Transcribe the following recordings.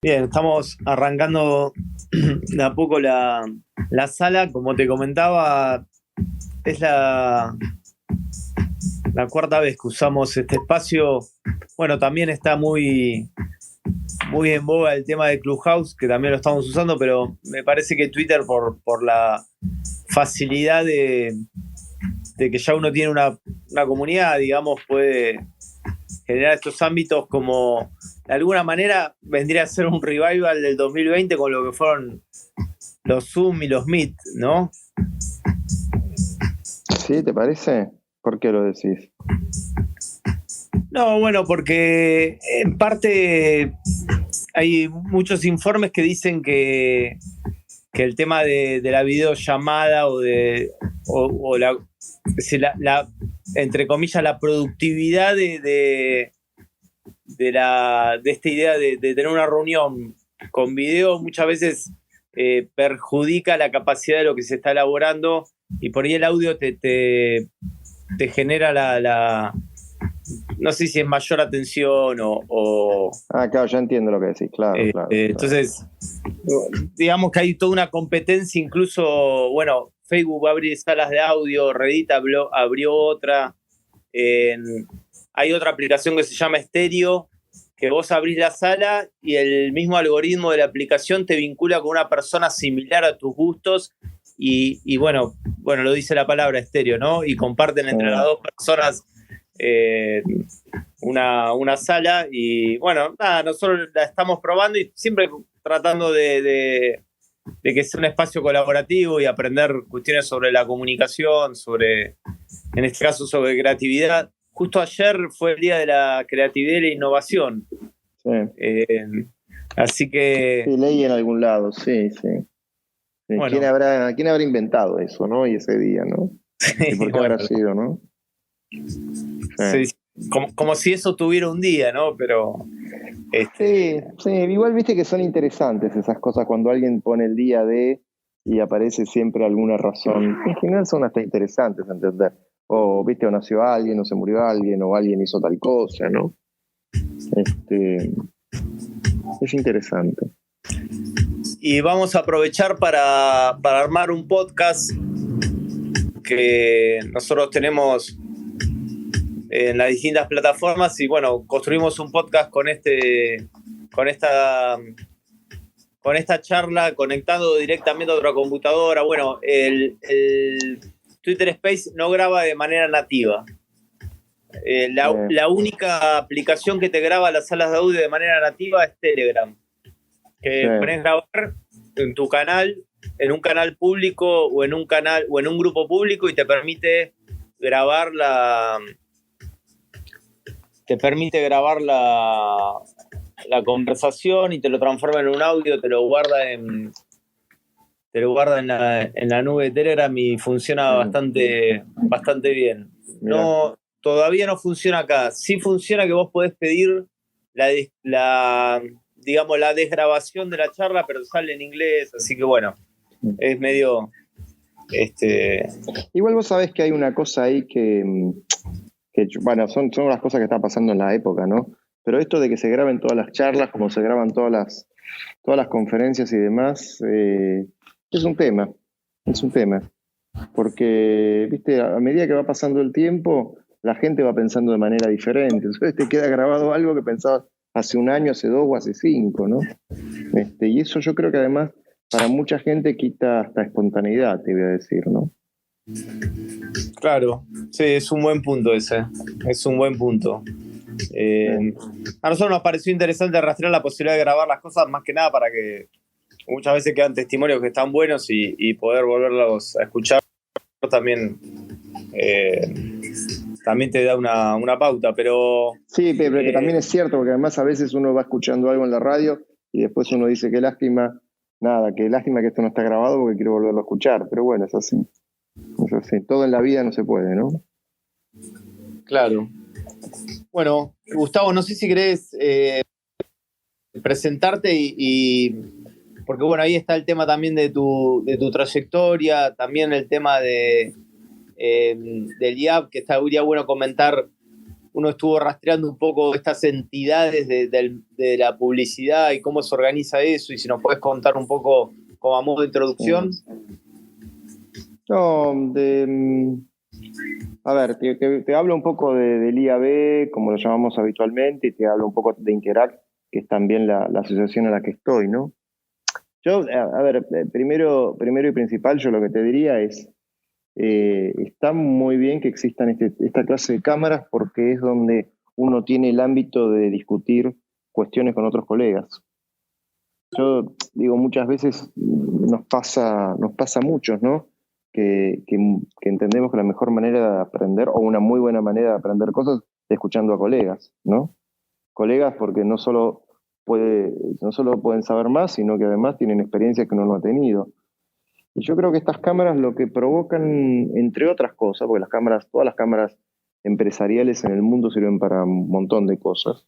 Bien, estamos arrancando de a poco la sala. Como te comentaba, es la cuarta vez que usamos este espacio. Bueno, también está muy en boga el tema de Clubhouse, que también lo estamos usando, pero me parece que Twitter, por la facilidad de que ya uno tiene una comunidad, digamos, puede generar estos ámbitos como, de alguna manera, vendría a ser un revival del 2020 con lo que fueron los Zoom y los Meet, ¿no? ¿Sí? ¿Te parece? ¿Por qué lo decís? No, bueno, porque en parte hay muchos informes que dicen que el tema de la videollamada o es decir, entre comillas, la productividad de esta idea de tener una reunión con video muchas veces perjudica la capacidad de lo que se está elaborando, y por ahí el audio te genera no sé si es mayor atención o Claro, ya entiendo lo que decís, claro, claro. entonces, digamos que hay toda una competencia, incluso, bueno, Facebook va a abrir salas de audio, Reddit abrió otra, hay otra aplicación que se llama Stereo, que vos abrís la sala y el mismo algoritmo de la aplicación te vincula con una persona similar a tus gustos y bueno, lo dice la palabra estéreo, ¿no? Y comparten entre las dos personas una sala y bueno, nada, nosotros la estamos probando y siempre tratando de que sea un espacio colaborativo y aprender cuestiones sobre la comunicación, en este caso, sobre creatividad. Justo ayer fue el Día de la Creatividad y la Innovación. Sí. Así que... Sí, leí en algún lado, sí, sí. Bueno. ¿Quién habrá inventado eso, no? Y ese día, ¿no? ¿Y por qué habrá sido, no? Sí. Como si eso tuviera un día, ¿no? Pero... Sí, igual viste que son interesantes esas cosas cuando alguien pone el día de y aparece siempre alguna razón. En general son hasta interesantes, ¿entendés? O viste, o nació alguien, o se murió alguien, o alguien hizo tal cosa, ¿no? Es interesante. Y vamos a aprovechar para armar un podcast que nosotros tenemos en las distintas plataformas y bueno, construimos un podcast con esta charla conectado directamente a otra computadora. Bueno, el Twitter Space no graba de manera nativa. La única aplicación que te graba las salas de audio de manera nativa es Telegram, que pones grabar en tu canal, en un canal público o en un grupo público, y te permite grabar la conversación y te lo transforma en un audio, te lo guarda en la nube de Telegram y funciona bastante bien. No, todavía no funciona acá. Sí funciona que vos podés pedir la desgrabación de la charla, pero sale en inglés, así que bueno, es medio... Igual vos sabés que hay una cosa ahí que bueno, son las cosas que está pasando en la época, ¿no? Pero esto de que se graben todas las charlas, como se graban todas las conferencias y demás, es un tema. Porque, viste, a medida que va pasando el tiempo, la gente va pensando de manera diferente. Entonces te queda grabado algo que pensabas hace un año, hace 2 o hace 5, ¿no? Y eso yo creo que además para mucha gente quita hasta espontaneidad, te voy a decir, ¿no? Claro, sí, es un buen punto ese. Es un buen punto. A nosotros nos pareció interesante rastrear la posibilidad de grabar las cosas, más que nada para que muchas veces quedan testimonios que están buenos y poder volverlos a escuchar también te da una pauta, pero... Sí, pero que también es cierto, porque además a veces uno va escuchando algo en la radio y después uno dice qué lástima que esto no está grabado porque quiero volverlo a escuchar, pero bueno, es así. Todo en la vida no se puede, ¿no? Claro. Bueno, Gustavo, no sé si querés presentarte porque bueno, ahí está el tema también de tu trayectoria, también el tema del IAP, que estaría bueno comentar uno estuvo rastreando un poco estas entidades de la publicidad y cómo se organiza eso, y si nos podés contar un poco como a modo de introducción. No, a ver, te hablo un poco del IAB, como lo llamamos habitualmente, y te hablo un poco de Interact, que es también la asociación en la que estoy, ¿no? Yo, a ver, primero y principal, yo lo que te diría es, está muy bien que existan esta clase de cámaras porque es donde uno tiene el ámbito de discutir cuestiones con otros colegas. Yo digo, muchas veces nos pasa a muchos, ¿no? Que entendemos que la mejor manera de aprender, o una muy buena manera de aprender cosas, es escuchando a colegas, ¿no? Colegas porque no solo pueden saber más, sino que además tienen experiencias que uno no ha tenido. Y yo creo que estas cámaras lo que provocan, entre otras cosas, porque todas las cámaras empresariales en el mundo sirven para un montón de cosas,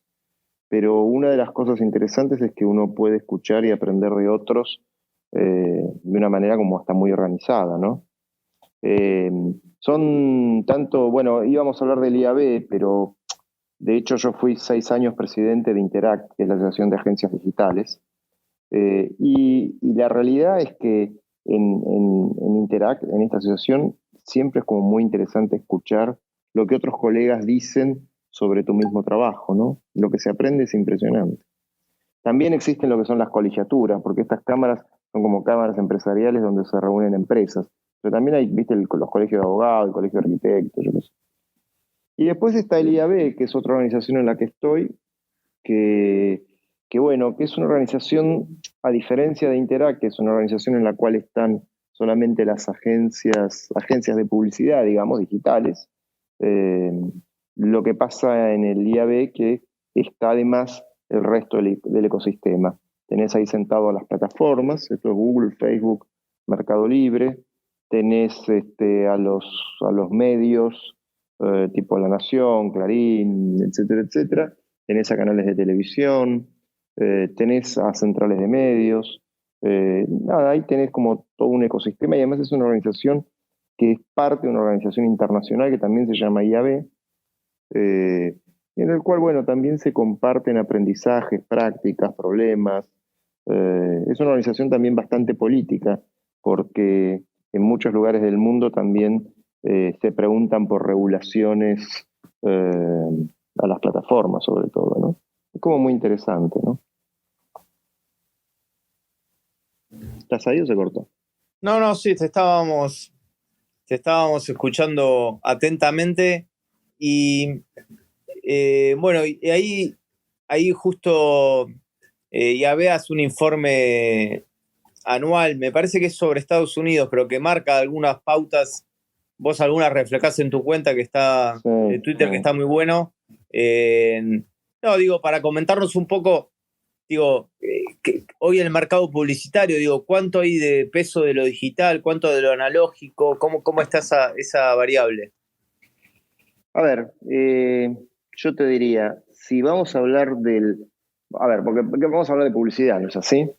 pero una de las cosas interesantes es que uno puede escuchar y aprender de otros de una manera como hasta muy organizada, ¿no? Son tanto, bueno, íbamos a hablar del IAB, pero de hecho yo fui 6 años presidente de Interact, que es la Asociación de Agencias Digitales, y la realidad es que en Interact, en esta asociación, siempre es como muy interesante escuchar lo que otros colegas dicen sobre tu mismo trabajo, ¿no? Lo que se aprende es impresionante. También existen lo que son las colegiaturas, porque estas cámaras son como cámaras empresariales donde se reúnen empresas. Pero también hay, viste, los colegios de abogados, el colegio de arquitectos, yo qué sé. Y después está el IAB, que es otra organización en la que estoy, que bueno, que es una organización, a diferencia de Interact, que es una organización en la cual están solamente las agencias de publicidad, digamos, digitales. Lo que pasa en el IAB que está además el resto del ecosistema. Tenés ahí sentado a las plataformas, esto es Google, Facebook, Mercado Libre, tenés a los medios, tipo La Nación, Clarín, etcétera, etcétera, tenés a canales de televisión, tenés a centrales de medios, nada, ahí tenés como todo un ecosistema y además es una organización que es parte de una organización internacional que también se llama IAB, en el cual, bueno, también se comparten aprendizajes, prácticas, problemas. Es una organización también bastante política, porque en muchos lugares del mundo también se preguntan por regulaciones a las plataformas, sobre todo, ¿no? Es como muy interesante, ¿no? ¿Estás ahí o se cortó? No, sí, te estábamos escuchando atentamente y bueno, y ahí justo ya veas un informe anual, me parece que es sobre Estados Unidos, pero que marca algunas pautas. Vos algunas reflejás en tu cuenta que está Sí, en Twitter, que está muy bueno. No, digo, para comentarnos un poco, digo, que hoy el mercado publicitario, digo, ¿cuánto hay de peso de lo digital? ¿Cuánto de lo analógico? ¿Cómo está esa variable? a ver, yo te diría, si vamos a hablar a ver, porque vamos a hablar de publicidad, ¿no es así?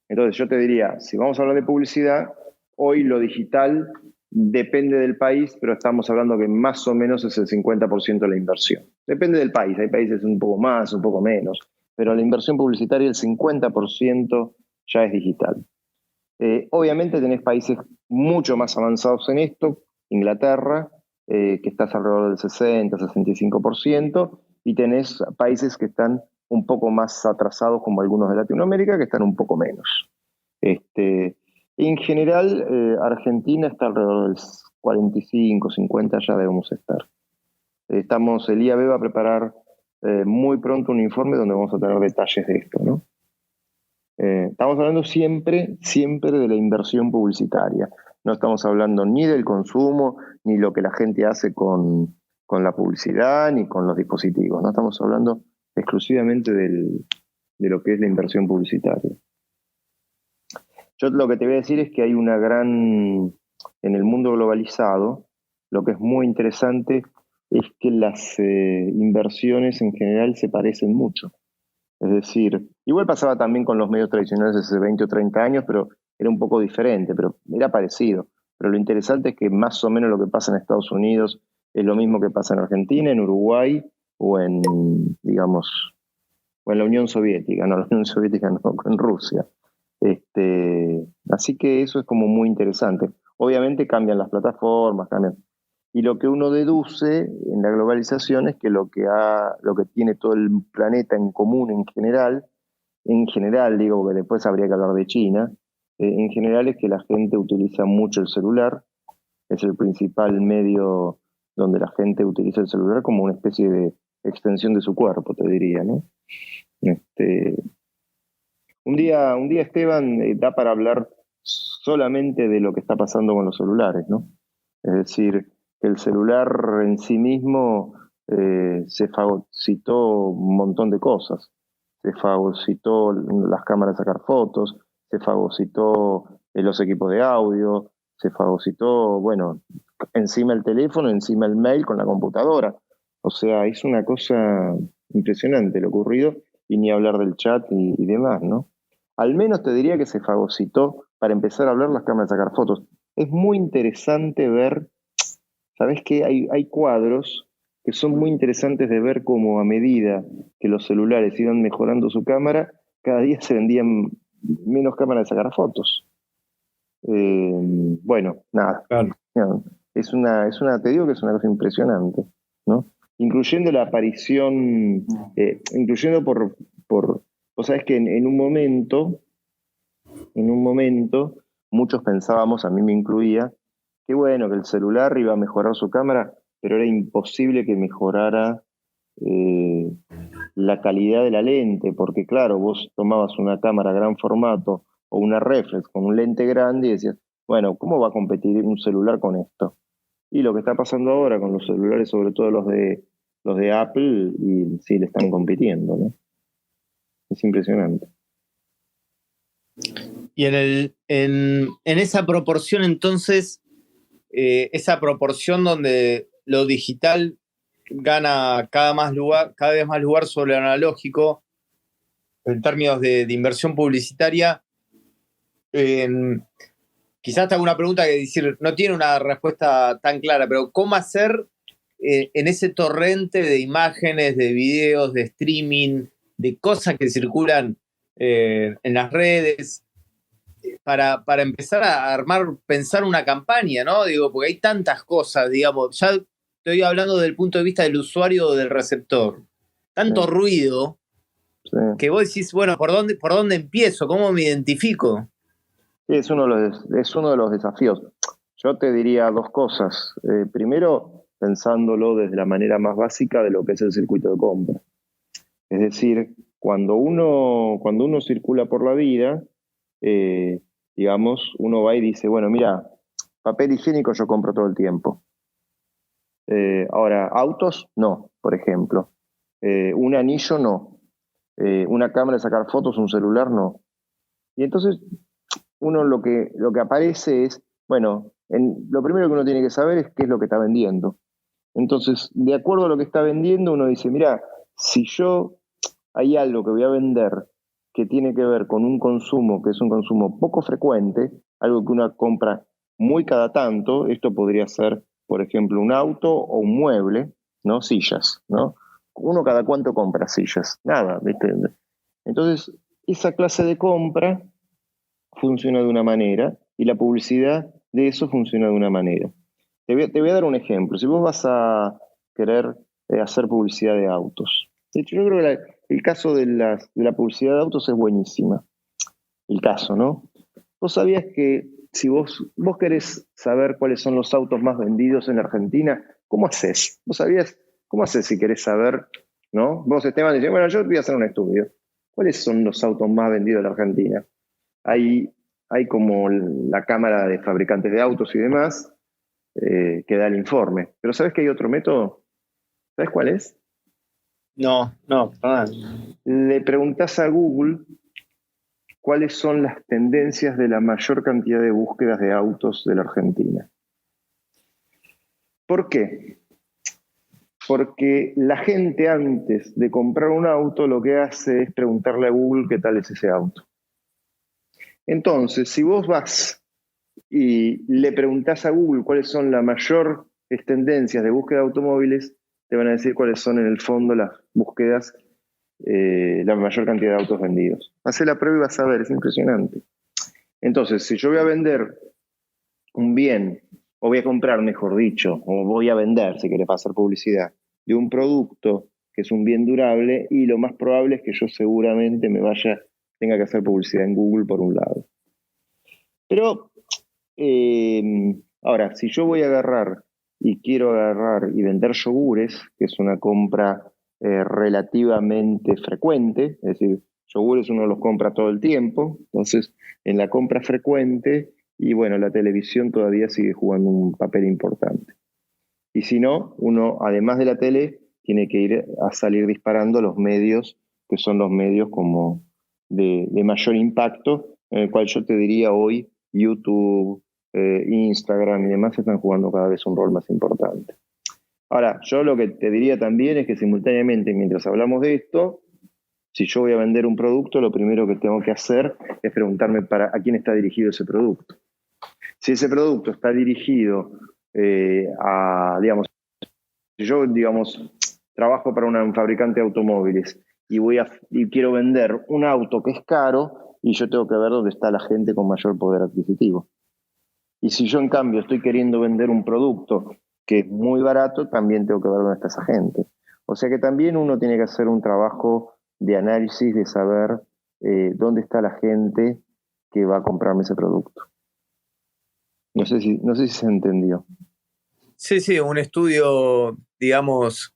Entonces yo te diría, si vamos a hablar de publicidad, hoy lo digital depende del país, pero estamos hablando que más o menos es el 50% de la inversión. Depende del país, hay países un poco más, un poco menos, pero la inversión publicitaria el 50% ya es digital. Obviamente tenés países mucho más avanzados en esto, Inglaterra, que estás alrededor del 60-65%, y tenés países que están un poco más atrasados, como algunos de Latinoamérica, que están un poco menos. En general, Argentina está alrededor del 45-50, ya debemos estar. El IAB va a preparar muy pronto un informe donde vamos a tener detalles de esto, ¿no? Estamos hablando siempre de la inversión publicitaria. No estamos hablando ni del consumo, ni lo que la gente hace con la publicidad, ni con los dispositivos. No estamos hablando exclusivamente de lo que es la inversión publicitaria. Yo lo que te voy a decir es que hay en el mundo globalizado, lo que es muy interesante es que las inversiones en general se parecen mucho. Es decir, igual pasaba también con los medios tradicionales hace 20 o 30 años, pero era un poco diferente, pero era parecido. Pero lo interesante es que más o menos lo que pasa en Estados Unidos es lo mismo que pasa en Argentina, en Uruguay, digamos, o en la Unión Soviética, no, la Unión Soviética no, en Rusia. Así que eso es como muy interesante. Obviamente cambian las plataformas, cambian. Y lo que uno deduce en la globalización es que lo que tiene todo el planeta en común en general digo, porque después habría que hablar de China, en general es que la gente utiliza mucho el celular, es el principal medio donde la gente utiliza el celular como una especie de extensión de su cuerpo, te diría, ¿no? Un día, Esteban, da para hablar solamente de lo que está pasando con los celulares, ¿no? Es decir, que el celular en sí mismo se fagocitó un montón de cosas. Se fagocitó las cámaras de sacar fotos, se fagocitó los equipos de audio, se fagocitó, bueno, encima el teléfono, encima el mail con la computadora. O sea, es una cosa impresionante lo ocurrido, y ni hablar del chat y demás, ¿no? Al menos te diría que se fagocitó, para empezar a hablar, las cámaras de sacar fotos. Es muy interesante ver, ¿sabes qué? Hay cuadros que son muy interesantes de ver cómo a medida que los celulares iban mejorando su cámara, cada día se vendían menos cámaras de sacar fotos. Bueno, nada. Claro. Te digo que es una cosa impresionante, ¿no? Incluyendo la aparición, incluyendo vos sabés que en un momento, muchos pensábamos, a mí me incluía, que bueno, que el celular iba a mejorar su cámara, pero era imposible que mejorara la calidad de la lente, porque claro, vos tomabas una cámara gran formato o una reflex con un lente grande y decías, bueno, ¿cómo va a competir un celular con esto? Y lo que está pasando ahora con los celulares, sobre todo los de Apple, y sí le están compitiendo, ¿no? Es impresionante. Y en esa proporción, entonces, esa proporción donde lo digital gana cada vez más lugar sobre lo analógico, en términos de inversión publicitaria, quizás te hago una pregunta que decir, no tiene una respuesta tan clara, pero ¿cómo hacer en ese torrente de imágenes, de videos, de streaming, de cosas que circulan en las redes, para empezar a pensar una campaña, ¿no? Digo, porque hay tantas cosas, digamos, ya estoy hablando del punto de vista del usuario o del receptor. Tanto ruido que vos decís, bueno, ¿por dónde empiezo? ¿Cómo me identifico? Sí, es uno de los desafíos. Yo te diría dos cosas. Primero, pensándolo desde la manera más básica de lo que es el circuito de compra. Es decir, cuando uno circula por la vida, digamos, uno va y dice, bueno, mira, papel higiénico yo compro todo el tiempo. Ahora, autos, no, por ejemplo. Un anillo, no. Una cámara de sacar fotos, un celular, no. Y entonces uno lo que aparece es, bueno, lo primero que uno tiene que saber es qué es lo que está vendiendo. Entonces, de acuerdo a lo que está vendiendo, uno dice, mira, si hay algo que voy a vender que tiene que ver con un consumo que es un consumo poco frecuente, algo que uno compra muy cada tanto, esto podría ser, por ejemplo, un auto o un mueble, ¿no? Sillas, ¿no? Uno cada cuánto compra sillas, nada, ¿viste? Entonces, esa clase de compra funciona de una manera y la publicidad de eso funciona de una manera. Te voy a dar un ejemplo. Si vos vas a querer hacer publicidad de autos, de hecho, yo creo que el caso de la publicidad de autos es buenísima. El caso, ¿no? Vos sabías que si vos querés saber cuáles son los autos más vendidos en Argentina, ¿cómo haces? ¿Vos sabías cómo haces si querés saber, ¿no? Vos, Esteban, decís, bueno, yo voy a hacer un estudio. ¿Cuáles son los autos más vendidos en la Argentina? Hay como la Cámara de Fabricantes de Autos y demás, que da el informe. Pero ¿sabes que hay otro método? ¿Sabes cuál es? No, perdón. Le preguntás a Google cuáles son las tendencias de la mayor cantidad de búsquedas de autos de la Argentina. ¿Por qué? Porque la gente, antes de comprar un auto, lo que hace es preguntarle a Google qué tal es ese auto. Entonces, si vos vas y le preguntás a Google cuáles son las mayores tendencias de búsqueda de automóviles, te van a decir cuáles son en el fondo las búsquedas, la mayor cantidad de autos vendidos. Hacé la prueba y vas a ver, es impresionante. Entonces, si yo voy a vender un bien, o voy a comprar, mejor dicho, o voy a vender, si querés hacer publicidad, de un producto que es un bien durable, y lo más probable es que yo seguramente tenga que hacer publicidad en Google por un lado. Pero, ahora, si yo voy a agarrar y quiero agarrar y vender yogures, que es una compra relativamente frecuente, es decir, yogures uno los compra todo el tiempo, entonces en la compra frecuente, y bueno, la televisión todavía sigue jugando un papel importante. Y si no, uno, además de la tele, tiene que ir a salir disparando los medios, que son los medios como de mayor impacto, en el cual yo te diría hoy YouTube, Instagram y demás están jugando cada vez un rol más importante. Ahora, yo lo que te diría también es que simultáneamente, mientras hablamos de esto, si yo voy a vender un producto, lo primero que tengo que hacer es preguntarme a quién está dirigido ese producto. Si ese producto está dirigido digamos, si yo, digamos, trabajo para un fabricante de automóviles y quiero vender un auto que es caro, y yo tengo que ver dónde está la gente con mayor poder adquisitivo. Y si yo, en cambio, estoy queriendo vender un producto que es muy barato, también tengo que ver dónde está esa gente. O sea que también uno tiene que hacer un trabajo de análisis, de saber dónde está la gente que va a comprarme ese producto. No sé si se entendió. Sí, un estudio, digamos,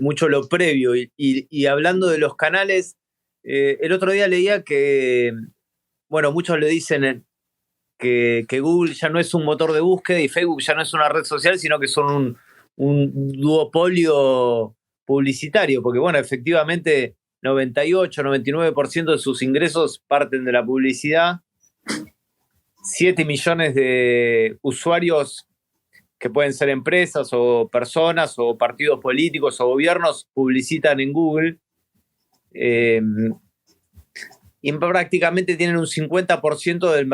mucho lo previo. Y hablando de los canales, el otro día leía que, bueno, muchos le dicen que Google ya no es un motor de búsqueda y Facebook ya no es una red social, sino que son un duopolio publicitario, porque, bueno, efectivamente 98-99% de sus ingresos parten de la publicidad. 7 millones de usuarios que pueden ser empresas o personas o partidos políticos o gobiernos, publicitan en Google, y prácticamente tienen un 50% del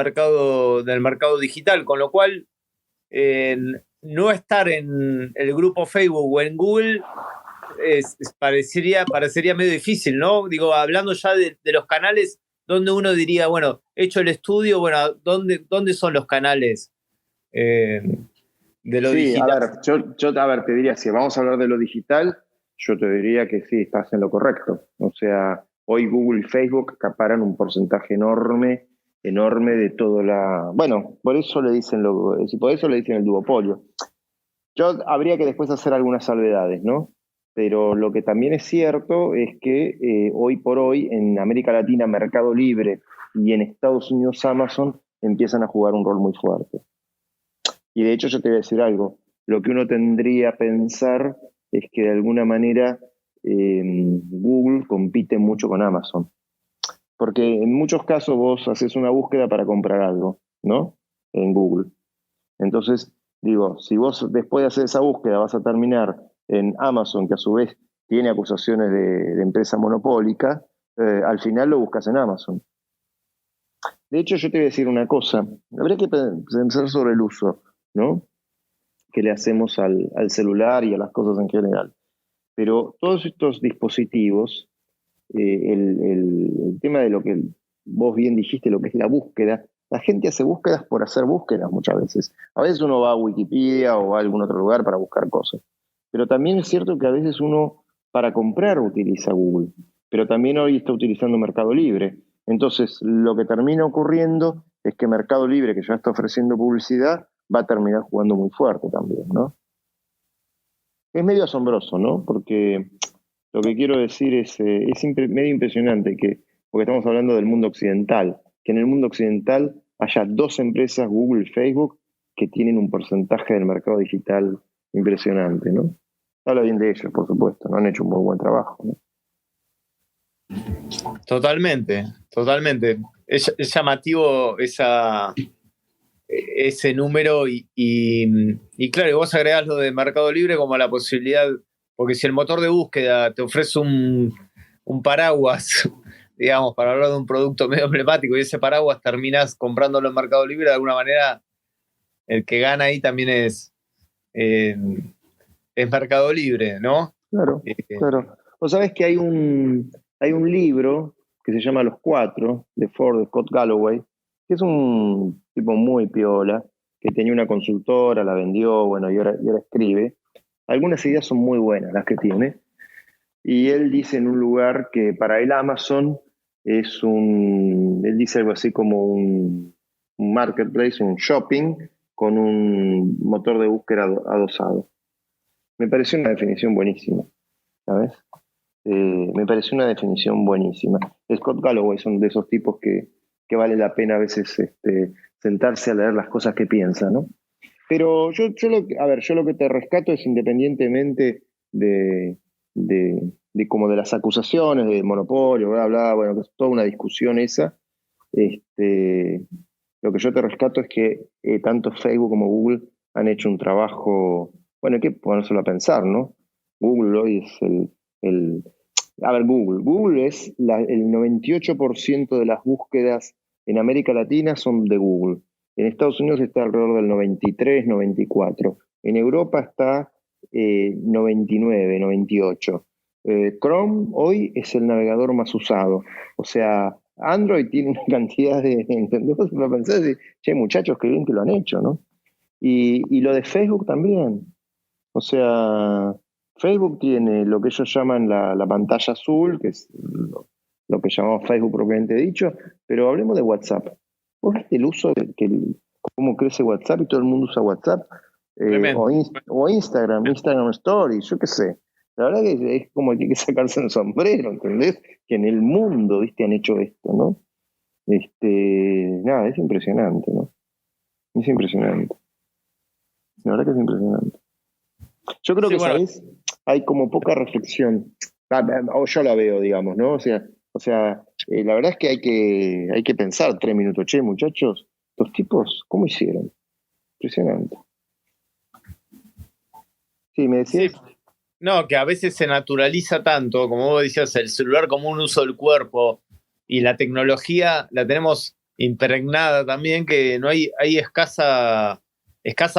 mercado digital, con lo cual no estar en el grupo Facebook o en Google parecería medio difícil, ¿no? Digo, hablando ya de los canales, donde uno diría, bueno, hecho el estudio, bueno, ¿dónde son los canales de lo digital? A ver, yo a ver, te diría, si vamos a hablar de lo digital, yo te diría que sí, estás en lo correcto. O sea, hoy Google y Facebook acaparan un porcentaje enorme de todo Bueno, por eso le dicen el duopolio. Habría que después hacer algunas salvedades, ¿no? Pero lo que también es cierto es que hoy por hoy en América Latina Mercado Libre y en Estados Unidos Amazon empiezan a jugar un rol muy fuerte. Y de hecho yo te voy a decir algo, lo que uno tendría a pensar es que de alguna manera Google compite mucho con Amazon. Porque en muchos casos vos haces una búsqueda para comprar algo, ¿no? En Google. Entonces, digo, si vos después de hacer esa búsqueda vas a terminar en Amazon, que a su vez tiene acusaciones de empresa monopólica, al final lo buscas en Amazon. De hecho, yo te voy a decir una cosa, habría que pensar sobre el uso, ¿no? Que le hacemos al celular y a las cosas en general. Pero todos estos dispositivos, el tema de lo que vos bien dijiste, lo que es la búsqueda, la gente hace búsquedas por hacer búsquedas muchas veces. A veces uno va a Wikipedia o a algún otro lugar para buscar cosas. Pero también es cierto que a veces uno para comprar utiliza Google. Pero también hoy está utilizando Mercado Libre. Entonces, lo que termina ocurriendo es que Mercado Libre, que ya está ofreciendo publicidad, va a terminar jugando muy fuerte también, ¿no? Es medio asombroso, ¿no? Porque lo que quiero decir es medio impresionante porque estamos hablando del mundo occidental, que en el mundo occidental haya dos empresas, Google y Facebook, que tienen un porcentaje del mercado digital impresionante, ¿no? Habla bien de ellos, por supuesto, ¿no? Han hecho un muy buen trabajo, ¿no? Totalmente. Es llamativo ese número y claro, vos agregás lo de Mercado Libre como la posibilidad, porque si el motor de búsqueda te ofrece un paraguas, digamos, para hablar de un producto medio emblemático, y ese paraguas terminás comprándolo en Mercado Libre, de alguna manera el que gana ahí también es es Mercado Libre, ¿no? Claro, claro. Vos sabés que hay un libro que se llama Los Cuatro, de Ford, de Scott Galloway, que es un tipo muy piola, que tenía una consultora, la vendió, bueno, y ahora escribe. Algunas ideas son muy buenas las que tiene. Y él dice en un lugar que para él Amazon él dice algo así como un marketplace, un shopping con un motor de búsqueda adosado. Me pareció una definición buenísima, ¿sabes? Me pareció una definición buenísima. Scott Galloway son de esos tipos que vale la pena a veces sentarse a leer las cosas que piensa, ¿no? Pero yo lo que te rescato es independientemente como de las acusaciones de monopolio, bla, bla, bueno, que es toda una discusión esa. Lo que yo te rescato es que tanto Facebook como Google han hecho un trabajo, bueno, hay que ponérselo a pensar, ¿no? Google hoy es a ver, Google es el 98% de las búsquedas en América Latina son de Google. En Estados Unidos está alrededor del 93, 94. En Europa está 99, 98. Chrome hoy es el navegador más usado. O sea, Android tiene una cantidad de... ¿Entendés? Para pensar, che, muchachos, qué bien que lo han hecho, ¿no? Y lo de Facebook también. O sea, Facebook tiene lo que ellos llaman la pantalla azul, que es lo que llamamos Facebook propiamente dicho, pero hablemos de WhatsApp. ¿Vos viste el uso cómo crece WhatsApp y todo el mundo usa WhatsApp? O Instagram Stories, yo qué sé. La verdad que es como que hay que sacarse el sombrero, ¿entendés? Que en el mundo, ¿viste? Han hecho esto, ¿no? Nada, es impresionante, ¿no? Es impresionante. La verdad que es impresionante. Yo creo que, bueno, ¿sabés? Hay como poca reflexión. O yo la veo, digamos, ¿no? O sea, la verdad es que hay que pensar 3 minutos. Che, muchachos, los tipos, ¿cómo hicieron? Impresionante. Sí, ¿me decías? Sí. No, que a veces se naturaliza tanto, como vos decías, el celular como un uso del cuerpo y la tecnología la tenemos impregnada también, que no hay escasa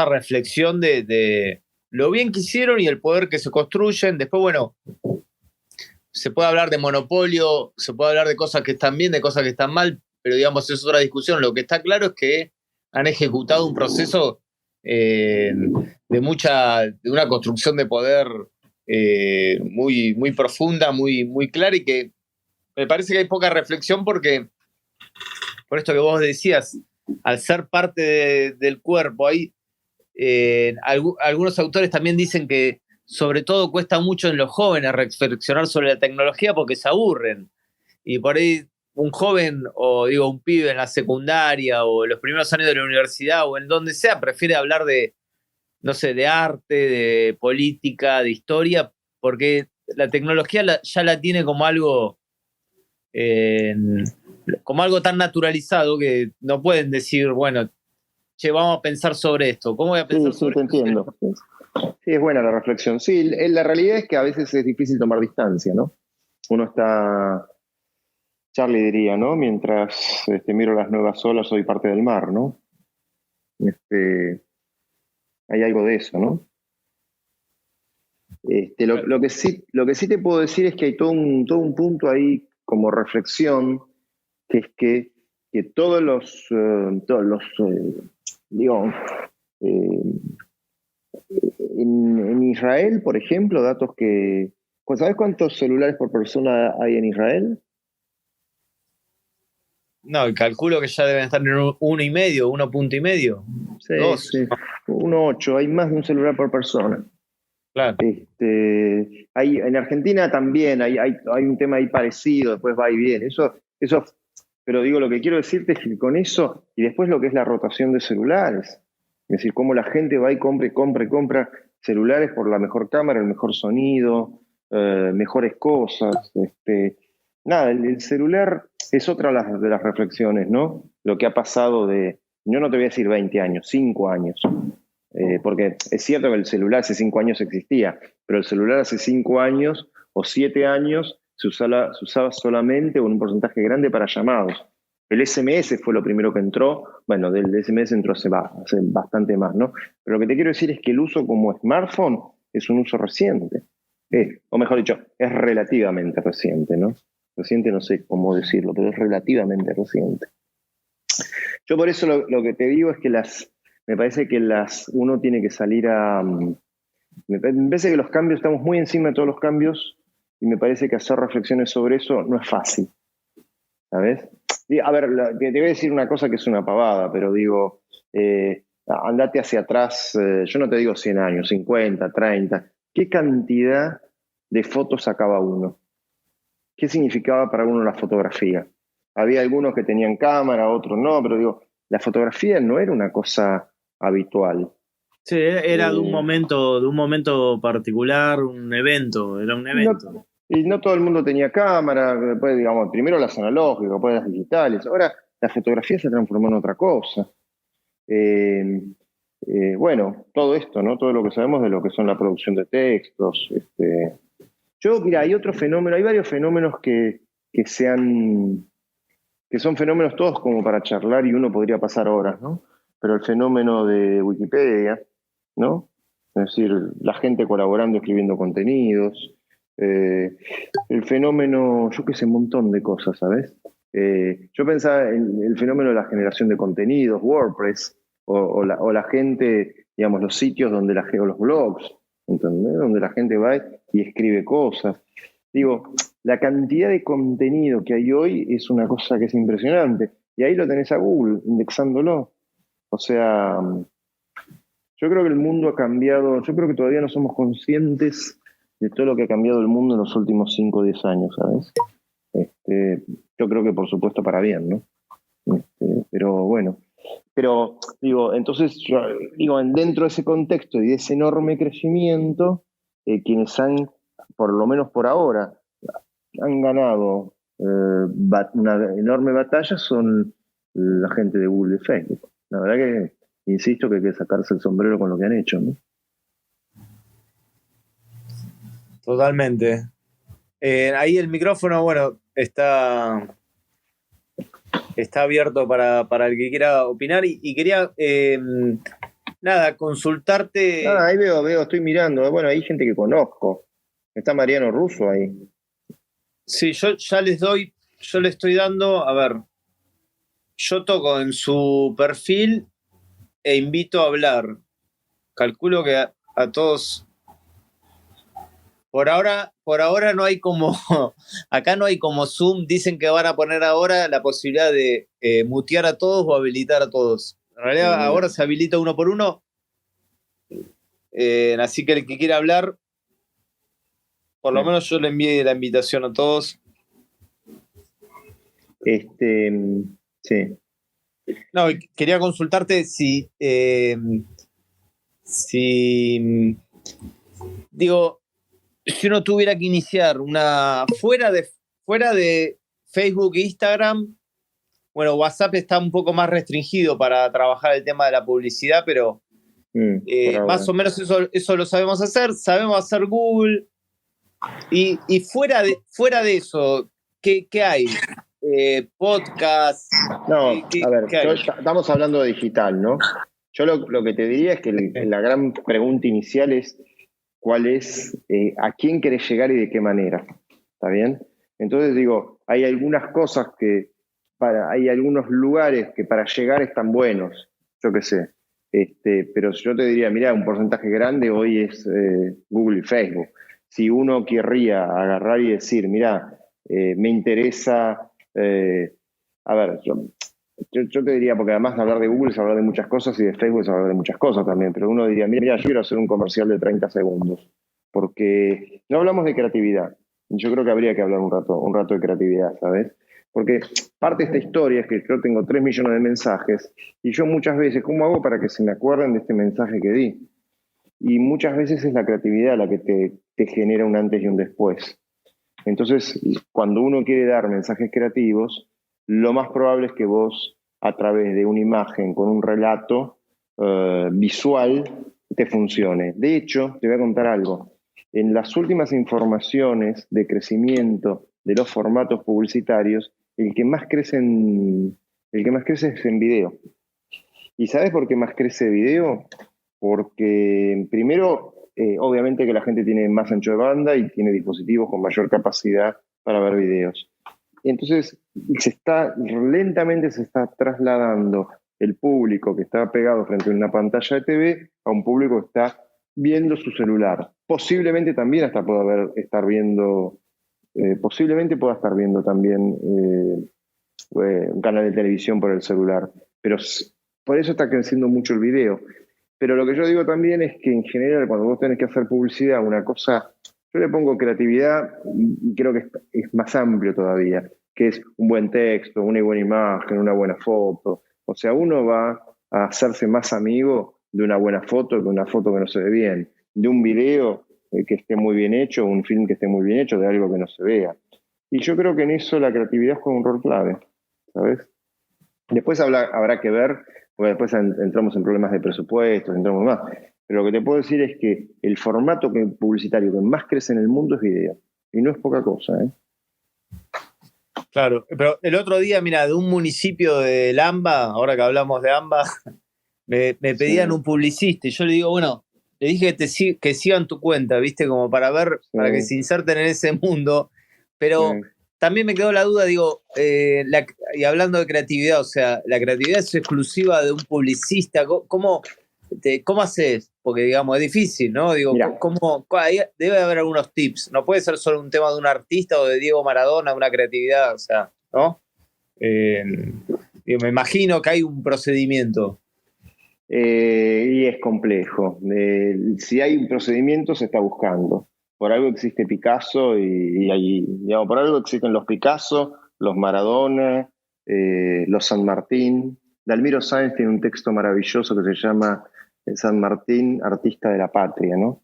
reflexión de lo bien que hicieron y el poder que se construyen. Después, bueno, se puede hablar de monopolio, se puede hablar de cosas que están bien, de cosas que están mal, pero digamos, es otra discusión. Lo que está claro es que han ejecutado un proceso de una construcción de poder muy, muy profunda, muy, muy clara, y que me parece que hay poca reflexión porque, por esto que vos decías, al ser parte del cuerpo, hay algunos autores también dicen que sobre todo cuesta mucho en los jóvenes reflexionar sobre la tecnología porque se aburren. Y por ahí un joven, o digo un pibe en la secundaria o en los primeros años de la universidad o en donde sea, prefiere hablar de, no sé, de arte, de política, de historia, porque la tecnología ya la tiene como algo tan naturalizado que no pueden decir, bueno, che, vamos a pensar sobre esto. ¿Cómo voy a pensar sobre esto? Sí, te entiendo. Sí, es buena la reflexión. Sí, la realidad es que a veces es difícil tomar distancia, ¿no? Uno está, Charlie diría, ¿no? Mientras miro las nuevas olas, soy parte del mar, ¿no? Hay algo de eso, ¿no? Lo que sí te puedo decir es que hay todo un punto ahí como reflexión, que es que todos los digo, en Israel, por ejemplo, datos que... ¿Sabes cuántos celulares por persona hay en Israel? No, calculo que ya deben estar en 1,5, 1,5. Sí, 2. Sí. 1,8. Hay más de un celular por persona. Claro. En Argentina también hay un tema ahí parecido, después va y viene. Eso, pero digo, lo que quiero decirte es que con eso, y después lo que es la rotación de celulares, es decir, cómo la gente va y compra celulares por la mejor cámara, el mejor sonido, mejores cosas. Nada, el celular es otra de las reflexiones, ¿no? Lo que ha pasado yo no te voy a decir 20 años, 5 años. Porque es cierto que el celular hace 5 años existía, pero el celular hace 5 años o 7 años se usaba solamente o en un porcentaje grande para llamados. El SMS fue lo primero que entró. Bueno, del SMS entró hace bastante más, ¿no? Pero lo que te quiero decir es que el uso como smartphone es un uso reciente. O mejor dicho, es relativamente reciente, ¿no? Reciente no sé cómo decirlo, pero es relativamente reciente. Yo por eso lo que te digo es que me parece que uno tiene que salir a... Me parece que los cambios, estamos muy encima de todos los cambios y me parece que hacer reflexiones sobre eso no es fácil, ¿sabes? A ver, te voy a decir una cosa que es una pavada, pero digo, andate hacia atrás, yo no te digo 100 años, 50, 30. ¿Qué cantidad de fotos sacaba uno? ¿Qué significaba para uno la fotografía? Había algunos que tenían cámara, otros no, pero digo, la fotografía no era una cosa habitual. Sí, era de un momento particular, era un evento. Y no todo el mundo tenía cámara, después, digamos, primero las analógicas, después las digitales. Ahora la fotografía se transformó en otra cosa. Bueno, todo esto, ¿no? Todo lo que sabemos de lo que son la producción de textos. Mira, hay otro fenómeno, hay varios fenómenos que son fenómenos todos como para charlar y uno podría pasar horas, ¿no? Pero el fenómeno de Wikipedia, ¿no? Es decir, la gente colaborando, escribiendo contenidos, el fenómeno, yo qué sé, un montón de cosas, ¿sabes? Yo pensaba en el fenómeno de la generación de contenidos, WordPress, o la gente, digamos, los sitios donde o los blogs, ¿entendés? Donde la gente va y escribe cosas. Digo, la cantidad de contenido que hay hoy es una cosa que es impresionante. Y ahí lo tenés a Google, indexándolo. O sea, yo creo que el mundo ha cambiado, yo creo que todavía no somos conscientes de todo lo que ha cambiado el mundo en los últimos 5 o 10 años, ¿sabes? Yo creo que por supuesto para bien, ¿no? Pero bueno, digo, entonces, dentro de ese contexto y de ese enorme crecimiento, quienes han, por lo menos por ahora, han ganado una enorme batalla son la gente de Google y Facebook. La verdad que, insisto, que hay que sacarse el sombrero con lo que han hecho, ¿no? Totalmente. Ahí el micrófono, bueno, está abierto para el que quiera opinar y quería, consultarte. Ahí veo, estoy mirando. Bueno, hay gente que conozco. Está Mariano Russo ahí. Sí, yo le estoy dando, a ver, yo toco en su perfil e invito a hablar. Calculo que a todos. Por ahora no hay como, acá no hay como Zoom, dicen que van a poner ahora la posibilidad de mutear a todos o habilitar a todos. En realidad ahora se habilita uno por uno, así que el que quiera hablar, por lo menos yo le envié la invitación a todos. Sí. No, quería consultarte si digo, si uno tuviera que iniciar una fuera de Facebook e Instagram, bueno, WhatsApp está un poco más restringido para trabajar el tema de la publicidad, pero más o menos eso lo sabemos hacer Google. Y fuera de eso, ¿qué hay? Podcast. No, a ver, estamos hablando de digital, ¿no? Yo lo que te diría es que la gran pregunta inicial es cuál es, a quién querés llegar y de qué manera, ¿está bien? Entonces digo, hay algunas cosas hay algunos lugares que para llegar están buenos, yo qué sé, pero yo te diría, mirá, un porcentaje grande hoy es Google y Facebook. Si uno querría agarrar y decir, mirá, me interesa, a ver, yo te diría, porque además de hablar de Google es hablar de muchas cosas y de Facebook es hablar de muchas cosas también, pero uno diría, mira, yo quiero hacer un comercial de 30 segundos, porque no hablamos de creatividad. Yo creo que habría que hablar un rato de creatividad, ¿sabes? Porque parte de esta historia es que yo tengo 3 millones de mensajes y yo muchas veces, ¿cómo hago para que se me acuerden de este mensaje que di? Y muchas veces es la creatividad la que te genera un antes y un después. Entonces, cuando uno quiere dar mensajes creativos, lo más probable es que vos, a través de una imagen con un relato visual, te funcione. De hecho, te voy a contar algo. En las últimas informaciones de crecimiento de los formatos publicitarios, el que más crece es en video. ¿Y sabes por qué más crece video? Porque primero obviamente que la gente tiene más ancho de banda y tiene dispositivos con mayor capacidad para ver videos. Entonces, lentamente se está trasladando el público que está pegado frente a una pantalla de TV a un público que está viendo su celular. Posiblemente también hasta posiblemente pueda estar viendo también un canal de televisión por el celular. Pero por eso está creciendo mucho el video. Pero lo que yo digo también es que en general cuando vos tenés que hacer publicidad, una cosa, yo le pongo creatividad y creo que es más amplio todavía, que es un buen texto, una buena imagen, una buena foto. O sea, uno va a hacerse más amigo de una buena foto que de una foto que no se ve bien, de un video que esté muy bien hecho, un film que esté muy bien hecho, de algo que no se vea. Y yo creo que en eso la creatividad juega un rol clave, ¿sabes? Después habrá que ver, porque después entramos en problemas de presupuestos, entramos más. Pero lo que te puedo decir es que el formato publicitario que más crece en el mundo es video. Y no es poca cosa, ¿eh? Claro, pero el otro día, mira, de un municipio de AMBA, ahora que hablamos de AMBA, me pedían un publicista y yo le digo, bueno, le dije que sigan tu cuenta, ¿viste? Como para ver, para que se inserten en ese mundo, pero también me quedó la duda, digo, y hablando de creatividad, o sea, ¿la creatividad es exclusiva de un publicista? ¿Cómo haces? Porque, digamos, es difícil, ¿no? Digo, debe haber algunos tips, no puede ser solo un tema de un artista o de Diego Maradona, una creatividad, o sea, ¿no? Digo, me imagino que hay un procedimiento. Y es complejo. Si hay un procedimiento, se está buscando. Por algo existe Picasso digamos, por algo existen los Picasso, los Maradona, los San Martín. Dalmiro Sáenz tiene un texto maravilloso que se llama San Martín, artista de la patria, ¿no?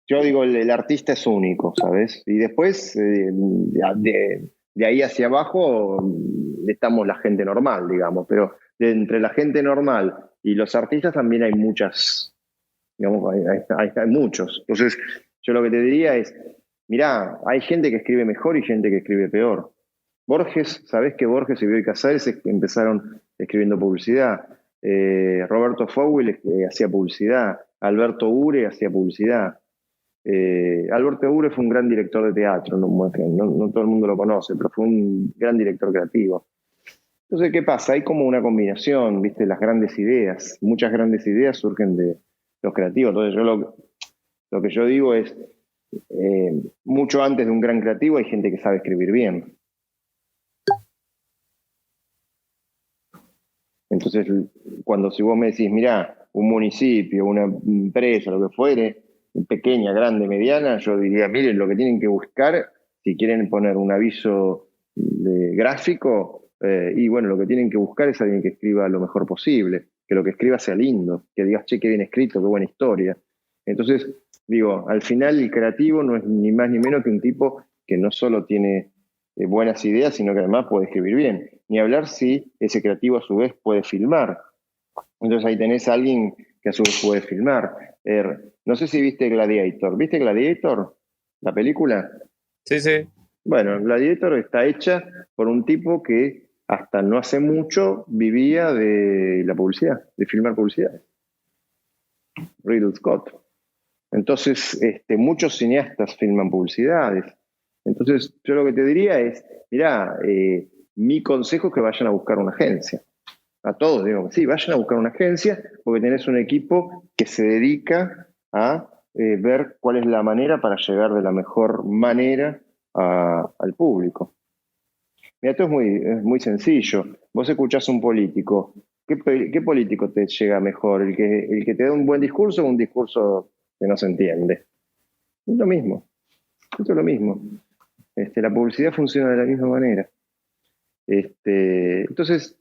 Yo digo, el artista es único, ¿sabes? Y después, de ahí hacia abajo, estamos la gente normal, digamos, pero entre la gente normal y los artistas también hay muchas, digamos, hay muchos. Entonces, yo lo que te diría es, mirá, hay gente que escribe mejor y gente que escribe peor. Borges, ¿sabés que Borges y Bioy Casares empezaron escribiendo publicidad? Roberto Fowell hacía publicidad, Alberto Ure hacía publicidad. Alberto Ure fue un gran director de teatro, no todo el mundo lo conoce, pero fue un gran director creativo. Entonces, ¿qué pasa? Hay como una combinación, ¿viste? Las grandes ideas, muchas grandes ideas surgen de los creativos. Entonces, lo que yo digo es, mucho antes de un gran creativo hay gente que sabe escribir bien. Entonces, si vos me decís, mirá, un municipio, una empresa, lo que fuere, pequeña, grande, mediana, yo diría, miren, lo que tienen que buscar, si quieren poner un aviso gráfico, y bueno, lo que tienen que buscar es alguien que escriba lo mejor posible, que lo que escriba sea lindo, que digas, che, qué bien escrito, qué buena historia. Entonces, digo, al final el creativo no es ni más ni menos que un tipo que no solo tiene buenas ideas, sino que además puede escribir bien. Ni hablar si ese creativo a su vez puede filmar. Entonces ahí tenés a alguien que a su vez puede filmar. No sé si viste Gladiator. ¿Viste Gladiator? ¿La película? Sí, sí. Bueno, Gladiator está hecha por un tipo que hasta no hace mucho vivía de la publicidad, de filmar publicidad. Ridley Scott. Entonces, muchos cineastas filman publicidades. Entonces, yo lo que te diría es, mirá, mi consejo es que vayan a buscar una agencia. A todos digo, sí, vayan a buscar una agencia porque tenés un equipo que se dedica a ver cuál es la manera para llegar de la mejor manera al público. Mira, esto es muy sencillo. Vos escuchás a un político. ¿Qué político te llega mejor? ¿El que te da un buen discurso o un discurso que no se entiende? Es lo mismo. Esto es lo mismo. La publicidad funciona de la misma manera. Entonces,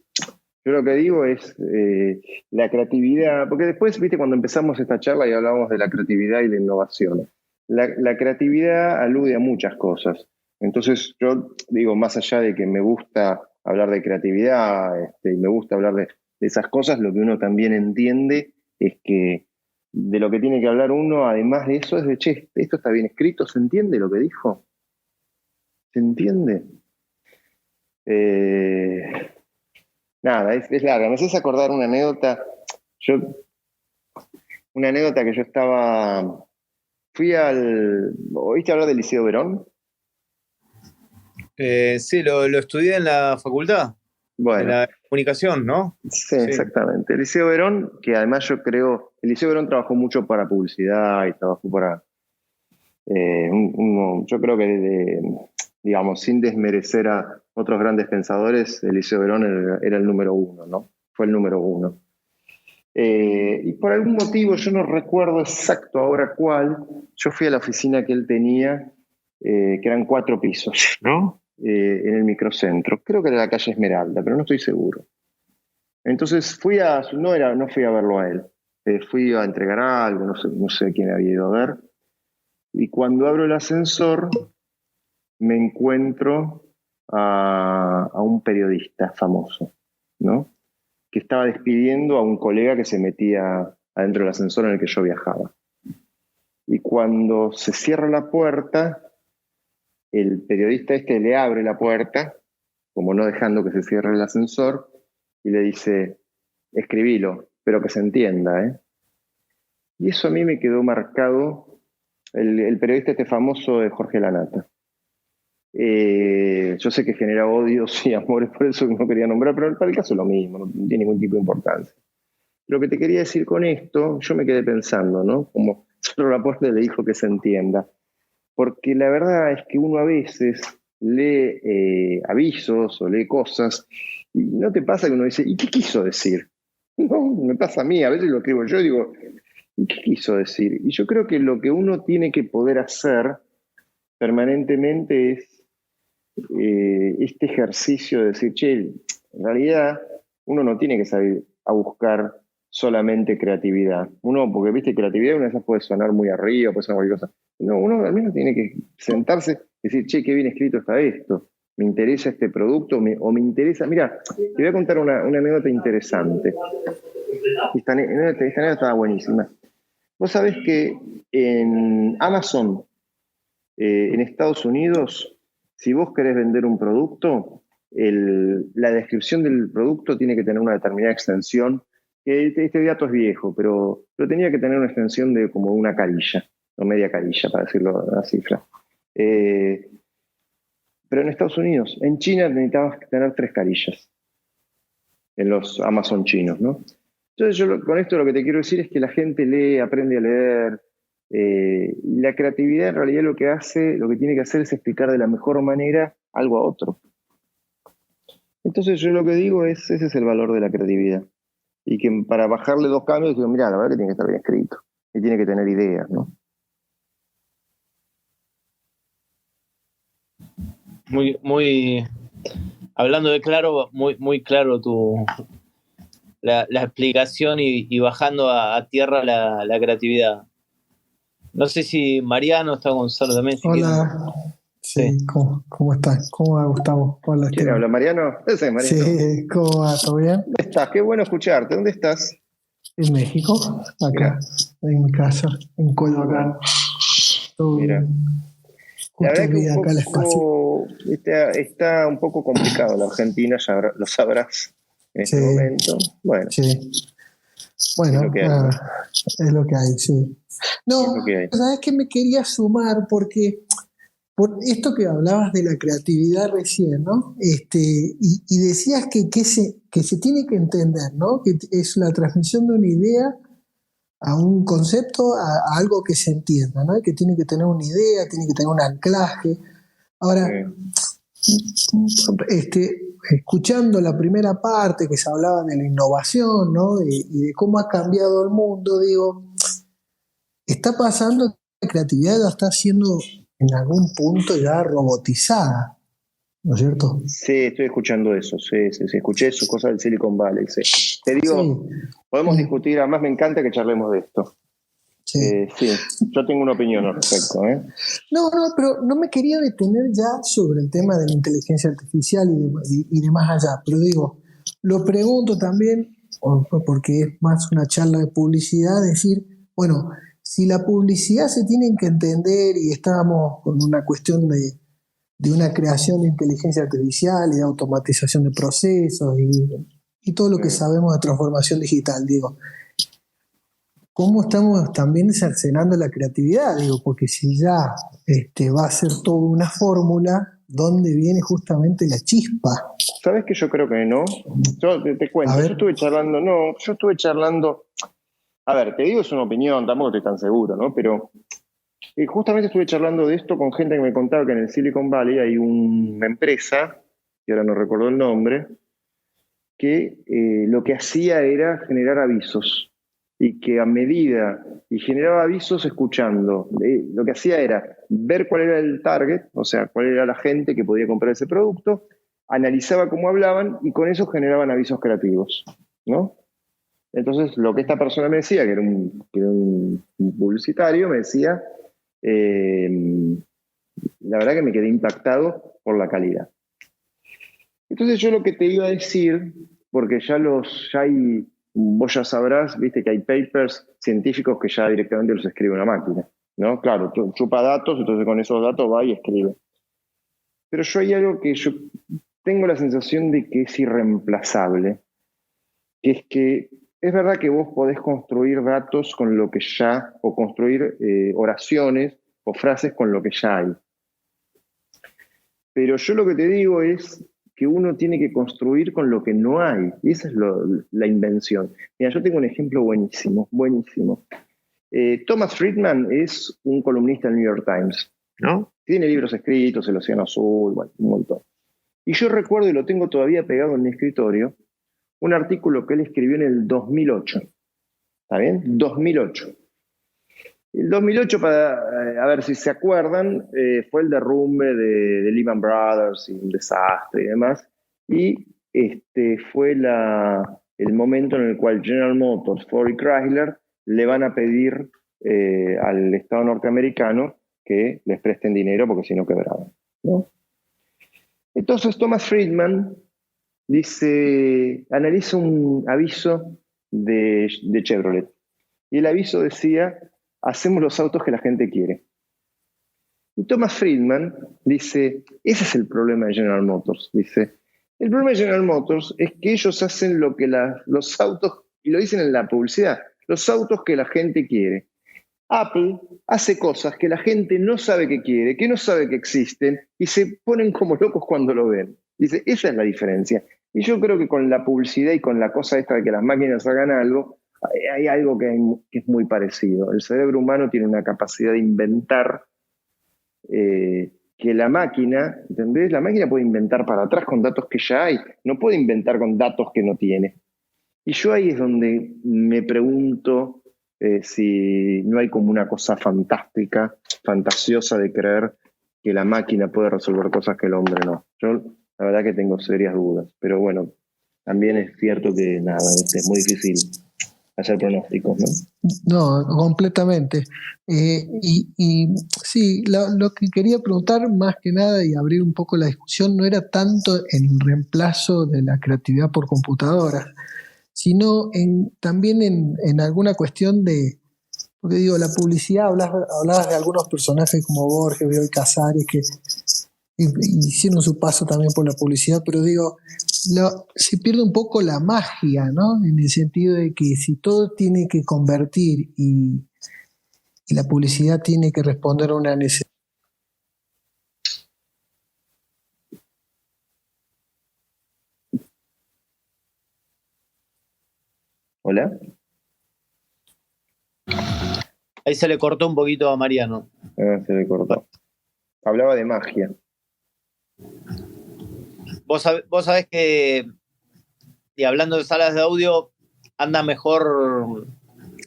yo lo que digo es la creatividad, porque después, viste, cuando empezamos esta charla y hablábamos de la creatividad y la innovación, la creatividad alude a muchas cosas. Entonces, yo digo, más allá de que me gusta hablar de creatividad y me gusta hablar de esas cosas, lo que uno también entiende es que de lo que tiene que hablar uno, además de eso, es de, che, esto está bien escrito, ¿se entiende lo que dijo? ¿Se entiende? Nada, es larga. Me haces acordar una anécdota. Yo una anécdota que yo ¿oíste hablar del Liceo Verón? Sí, lo estudié en la facultad, en Bueno, la comunicación, ¿no? sí, Sí. exactamente. El Liceo Verón, que además yo creo, el Liceo Verón trabajó mucho para publicidad y trabajó para, yo creo que, digamos, sin desmerecer a otros grandes pensadores, el Liceo Verón era el número uno, ¿no? Fue el número uno. Y por algún motivo, yo no recuerdo exacto ahora cuál, yo fui a la oficina que él tenía, que eran 4 pisos, ¿no? En el microcentro. Creo que era la calle Esmeralda, pero no estoy seguro. Entonces no fui a verlo a él. Fui a entregar algo, no sé quién había ido a ver. Y cuando abro el ascensor, me encuentro a un periodista famoso, ¿no? Que estaba despidiendo a un colega que se metía adentro del ascensor en el que yo viajaba. Y cuando se cierra la puerta, el periodista le abre la puerta, como no dejando que se cierre el ascensor, y le dice, escribilo, pero que se entienda, ¿eh? Y eso a mí me quedó marcado, el periodista famoso de Jorge Lanata. Yo sé que genera odios y amores, por eso no quería nombrar, pero para el caso es lo mismo, no tiene ningún tipo de importancia. Lo que te quería decir con esto, yo me quedé pensando, ¿no? Como solo la puerta le dijo que se entienda. Porque la verdad es que uno a veces lee avisos o lee cosas y no te pasa que uno dice, ¿y qué quiso decir? No, me pasa a mí, a veces lo escribo yo y digo, ¿y qué quiso decir? Y yo creo que lo que uno tiene que poder hacer permanentemente es este ejercicio de decir, che, en realidad uno no tiene que salir a buscar solamente creatividad. Uno, porque viste, creatividad una vez puede sonar muy arriba, puede sonar cualquier cosa. No, uno al menos tiene que sentarse y decir, che, qué bien escrito está esto. Me interesa este producto o me interesa. Mira, te voy a contar una anécdota interesante. Esta anécdota estaba buenísima. Vos sabés que en Amazon, en Estados Unidos, si vos querés vender un producto, la descripción del producto tiene que tener una determinada extensión. Este dato es viejo, pero tenía que tener una extensión de como una carilla, o media carilla, para decirlo la cifra. Pero en Estados Unidos, en China necesitabas tener 3 carillas, en los Amazon chinos, ¿no? Entonces yo con esto lo que te quiero decir es que la gente lee, aprende a leer, y la creatividad en realidad lo que tiene que hacer es explicar de la mejor manera algo a otro. Entonces yo lo que digo es, ese es el valor de la creatividad. Y que para bajarle 2 cambios, digo, mira, la verdad que tiene que estar bien escrito. Y tiene que tener ideas, ¿no? Muy, hablando de claro, muy claro la explicación y bajando a tierra la creatividad. No sé si Mariano está Gonzalo también. Si Hola, sí, ¿cómo estás? ¿Cómo va, Gustavo? Hola, ¿Quién habla? ¿Mariano? Ese es Mariano. Sí, ¿cómo va? ¿Todo bien? ¿Dónde estás? Qué bueno escucharte. ¿Dónde estás? En México, acá, Mirá. en mi casa, en Coyoacán. Todo Mira. bien. La Justo verdad que vi acá el espacio. está un poco complicado la Argentina, ya lo sabrás en este momento. Bueno, sí. Bueno, es lo que hay, ¿no? es lo que hay, sí. No, Es lo que hay. ¿sabes qué me quería sumar? Porque por esto que hablabas de la creatividad recién, ¿no? Y decías que se tiene que entender, ¿no? Que es la transmisión de una idea a un concepto, a algo que se entienda, ¿no? Que tiene que tener una idea, tiene que tener un anclaje. Ahora, escuchando la primera parte que se hablaba de la innovación, ¿no? Y de cómo ha cambiado el mundo, digo, está pasando que la creatividad ya está siendo en algún punto ya robotizada, ¿no es cierto? Sí, estoy escuchando eso, sí, escuché sus cosas del Silicon Valley, sí. Te digo, Sí. podemos discutir, además me encanta que charlemos de esto. Sí. Sí, yo tengo una opinión al respecto. No, pero no me quería detener ya sobre el tema de la inteligencia artificial y de más allá, pero digo, lo pregunto también, porque es más una charla de publicidad, decir, bueno, si la publicidad se tiene que entender y estamos con una cuestión de una creación de inteligencia artificial y de automatización de procesos y todo lo que sabemos de transformación digital, digo, cómo estamos también cercenando la creatividad, digo, porque si ya va a ser toda una fórmula, ¿dónde viene justamente la chispa? ¿Sabes que yo creo que no? Yo te cuento, yo estuve charlando, a ver, te digo, es una opinión, tampoco estoy tan seguro, ¿no? Pero justamente estuve charlando de esto con gente que me contaba que en el Silicon Valley hay una empresa, que ahora no recuerdo el nombre, que lo que hacía era generar avisos y que a medida, y generaba avisos escuchando, lo que hacía era ver cuál era el target, o sea, cuál era la gente que podía comprar ese producto, analizaba cómo hablaban y con eso generaban avisos creativos, ¿no? Entonces, lo que esta persona me decía, que era un publicitario, me decía, la verdad que me quedé impactado por la calidad. Entonces yo lo que te iba a decir, porque vos ya sabrás, viste que hay papers científicos que ya directamente los escribe una máquina, ¿no? Claro, chupa datos, entonces con esos datos va y escribe. Pero hay algo que yo tengo la sensación de que es irreemplazable, que es que es verdad que vos podés construir datos con lo que ya, o construir oraciones o frases con lo que ya hay. Pero yo lo que te digo es que uno tiene que construir con lo que no hay. Y esa es la invención. Mira, yo tengo un ejemplo buenísimo, buenísimo. Thomas Friedman es un columnista del New York Times, ¿no? Tiene libros escritos, El Océano Azul, bueno, un montón. Y yo recuerdo, y lo tengo todavía pegado en mi escritorio, un artículo que él escribió en el 2008. ¿Está bien? 2008. El 2008, a ver si se acuerdan, fue el derrumbe de Lehman Brothers y un desastre y demás. Y fue el momento en el cual General Motors, Ford y Chrysler le van a pedir al Estado norteamericano que les presten dinero porque si no quebraban, ¿no? Entonces Thomas Friedman analiza un aviso de Chevrolet. Y el aviso decía: hacemos los autos que la gente quiere. Y Thomas Friedman dice, ese es el problema de General Motors. Dice, el problema de General Motors es que ellos hacen lo que los autos, y lo dicen en la publicidad, los autos que la gente quiere. Apple hace cosas que la gente no sabe que quiere, que no sabe que existen, y se ponen como locos cuando lo ven. Dice, esa es la diferencia. Y yo creo que con la publicidad y con la cosa esta de que las máquinas hagan algo, hay algo que es muy parecido. El cerebro humano tiene una capacidad de inventar que la máquina, ¿entendés? La máquina puede inventar para atrás con datos que ya hay, no puede inventar con datos que no tiene. Y yo ahí es donde me pregunto si no hay como una cosa fantástica, fantasiosa de creer que la máquina puede resolver cosas que el hombre no. Yo la verdad que tengo serias dudas, pero bueno, también es cierto que nada, es muy difícil hacer pronósticos, ¿no? No, completamente. Y sí, lo que quería preguntar más que nada y abrir un poco la discusión no era tanto el reemplazo de la creatividad por computadora, sino también en alguna cuestión porque digo, la publicidad, hablabas de algunos personajes como Borges, Bioy Casares, que hicieron su paso también por la publicidad, pero digo, se pierde un poco la magia, ¿no? En el sentido de que si todo tiene que convertir y la publicidad tiene que responder a una necesidad. ¿Hola? Ahí se le cortó un poquito a Mariano. Se le cortó. Hablaba de magia. Vos sabés que, y hablando de salas de audio, anda mejor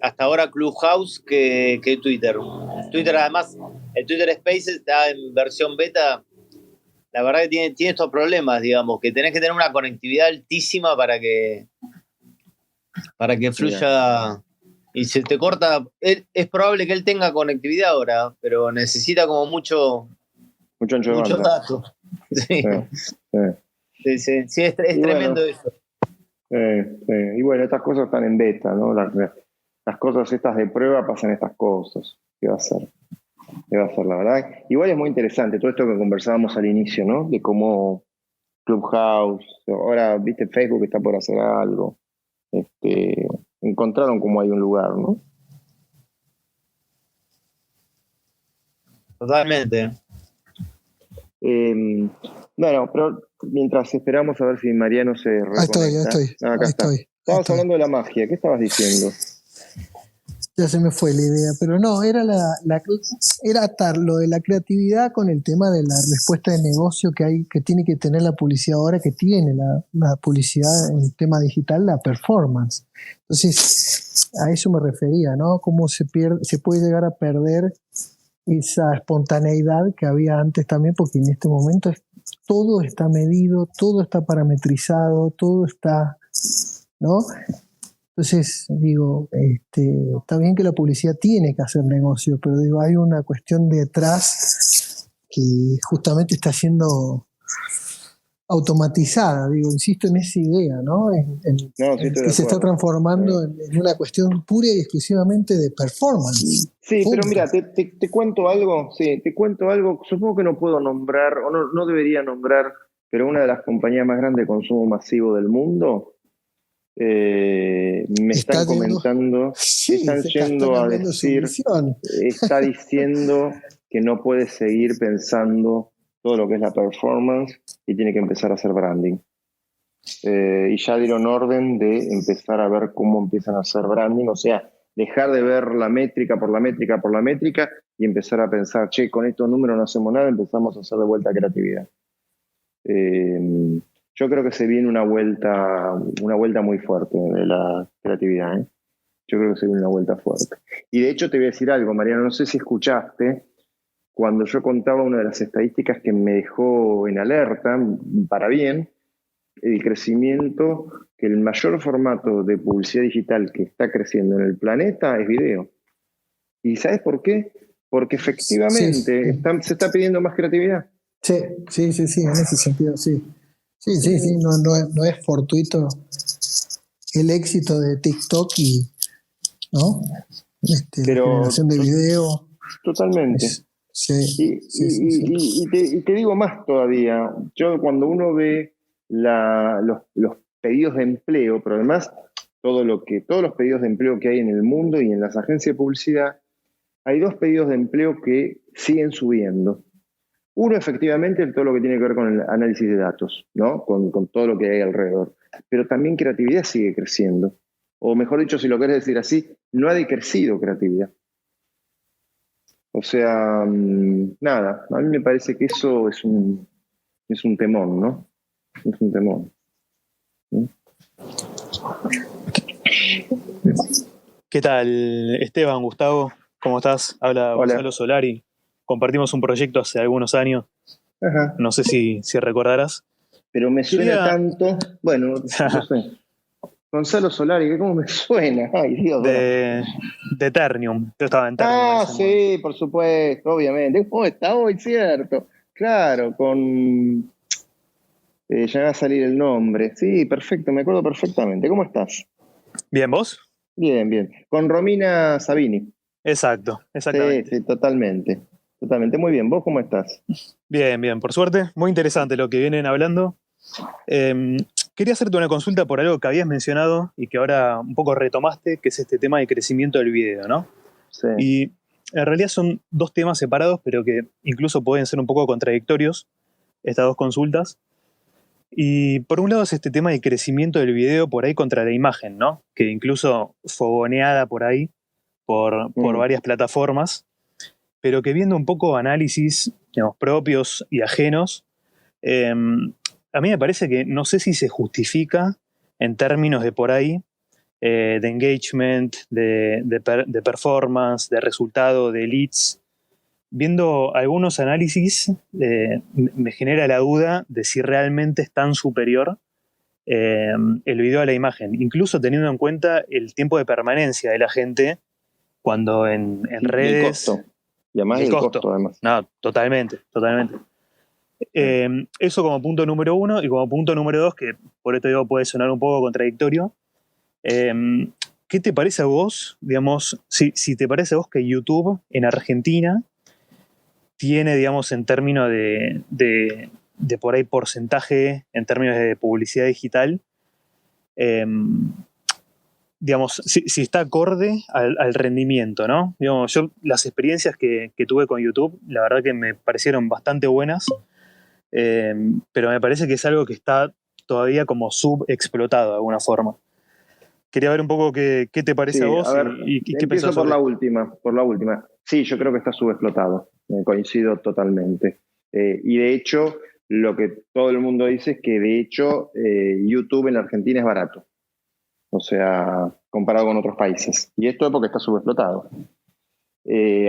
hasta ahora Clubhouse que Twitter. Twitter, además, el Twitter Spaces está en versión beta. La verdad que tiene estos problemas, digamos, que tenés que tener una conectividad altísima para que fluya. Y se te corta. Es probable que él tenga conectividad ahora, pero necesita como muchos datos. Sí. Sí, es tremendo bueno, eso. Y bueno, estas cosas están en beta, ¿no? Las cosas estas de prueba pasan estas cosas. ¿Qué va a ser? La verdad? Igual es muy interesante todo esto que conversábamos al inicio, ¿no? De cómo Clubhouse, ahora, viste, Facebook está por hacer algo. Encontraron como hay un lugar, ¿no? Totalmente. Bueno, pero mientras esperamos a ver si Mariano se reconecta. Ahí estoy. Ah, acá Ahí está. estoy. Estabas hablando de la magia. ¿Qué estabas diciendo? Ya se me fue la idea, pero no, era era atar lo de la creatividad con el tema de la respuesta de negocio que tiene que tener la publicidad ahora, que tiene la publicidad en el tema digital, la performance. Entonces, a eso me refería, ¿no? Cómo se puede llegar a perder esa espontaneidad que había antes también, porque en este momento todo está medido, todo está parametrizado, todo está, ¿no? Entonces, digo, está bien que la publicidad tiene que hacer negocio, pero digo, hay una cuestión detrás que justamente está siendo automatizada. Digo, insisto en esa idea, ¿no? Que se está transformando en una cuestión pura y exclusivamente de performance. Sí, pero mira, te cuento algo, supongo que no puedo nombrar, o no debería nombrar, pero una de las compañías más grandes de consumo masivo del mundo, me están comentando, están yendo a decir, está diciendo que no puede seguir pensando todo lo que es la performance y tiene que empezar a hacer branding. Y ya dieron orden de empezar a ver cómo empiezan a hacer branding, o sea, dejar de ver la métrica por la métrica y empezar a pensar, che, con estos números no hacemos nada, empezamos a hacer de vuelta creatividad. Yo creo que se viene una vuelta muy fuerte de la creatividad, ¿eh? Yo creo que se viene una vuelta fuerte. Y de hecho te voy a decir algo, Mariano, no sé si escuchaste, cuando yo contaba una de las estadísticas que me dejó en alerta, para bien, el crecimiento, que el mayor formato de publicidad digital que está creciendo en el planeta es video. ¿Y sabes por qué? Porque efectivamente se está pidiendo más creatividad. Sí, en ese sentido, sí. Sí, no es fortuito el éxito de TikTok ¿no? Pero, la generación de video. Totalmente. Y te digo más todavía. Yo cuando uno ve los pedidos de empleo, pero además todos los pedidos de empleo que hay en el mundo y en las agencias de publicidad, hay 2 pedidos de empleo que siguen subiendo. Uno, efectivamente, todo lo que tiene que ver con el análisis de datos, ¿no? Con todo lo que hay alrededor. Pero también creatividad sigue creciendo. O mejor dicho, si lo querés decir así, no ha decrecido creatividad. O sea, nada, a mí me parece que eso es un temón, ¿no? Es un temón. ¿Sí? ¿Qué tal, Esteban, Gustavo? ¿Cómo estás? Habla Gonzalo Solari. Compartimos un proyecto hace algunos años. Ajá. No sé si recordarás. Pero me suena tanto. Bueno, no sé. Gonzalo Solari, ¿cómo me suena? Ay, Dios. De Ternium. Yo estaba en Ternium. Ah, sí, por supuesto, obviamente. ¿Cómo está hoy, cierto? Claro, ya va a salir el nombre. Sí, perfecto, me acuerdo perfectamente. ¿Cómo estás? Bien, ¿vos? Bien. Con Romina Sabini. Exactamente. Sí, totalmente. Muy bien. ¿Vos cómo estás? Bien, por suerte. Muy interesante lo que vienen hablando. Quería hacerte una consulta por algo que habías mencionado y que ahora un poco retomaste, que es este tema de crecimiento del video, ¿no? Sí. Y en realidad son 2 temas separados, pero que incluso pueden ser un poco contradictorios, estas 2 consultas. Y por un lado es este tema de crecimiento del video por ahí contra la imagen, ¿no? Que incluso fogoneada por ahí, por varias plataformas, pero que viendo un poco análisis, digamos, propios y ajenos, a mí me parece que no sé si se justifica en términos de por ahí, de engagement, de performance, de resultado, de leads. Viendo algunos análisis, me genera la duda de si realmente es tan superior el video a la imagen, incluso teniendo en cuenta el tiempo de permanencia de la gente cuando en redes... El costo. Y además el costo, además. No, totalmente. Eso como punto número 1, y como punto número 2, que por esto digo puede sonar un poco contradictorio, ¿qué te parece a vos, digamos, si te parece a vos que YouTube en Argentina tiene, digamos, en términos de por ahí porcentaje, en términos de publicidad digital, digamos, si está acorde al rendimiento, ¿no? Digamos, yo las experiencias que tuve con YouTube, la verdad que me parecieron bastante buenas, pero me parece que es algo que está todavía como subexplotado de alguna forma. Quería ver un poco qué te parece Sí, a vos a ver, y qué empiezo pensás por sobre la última. Sí, yo creo que está subexplotado, coincido totalmente. Y de hecho, lo que todo el mundo dice es que de hecho YouTube en la Argentina es barato, o sea, comparado con otros países. Y esto es porque está subexplotado.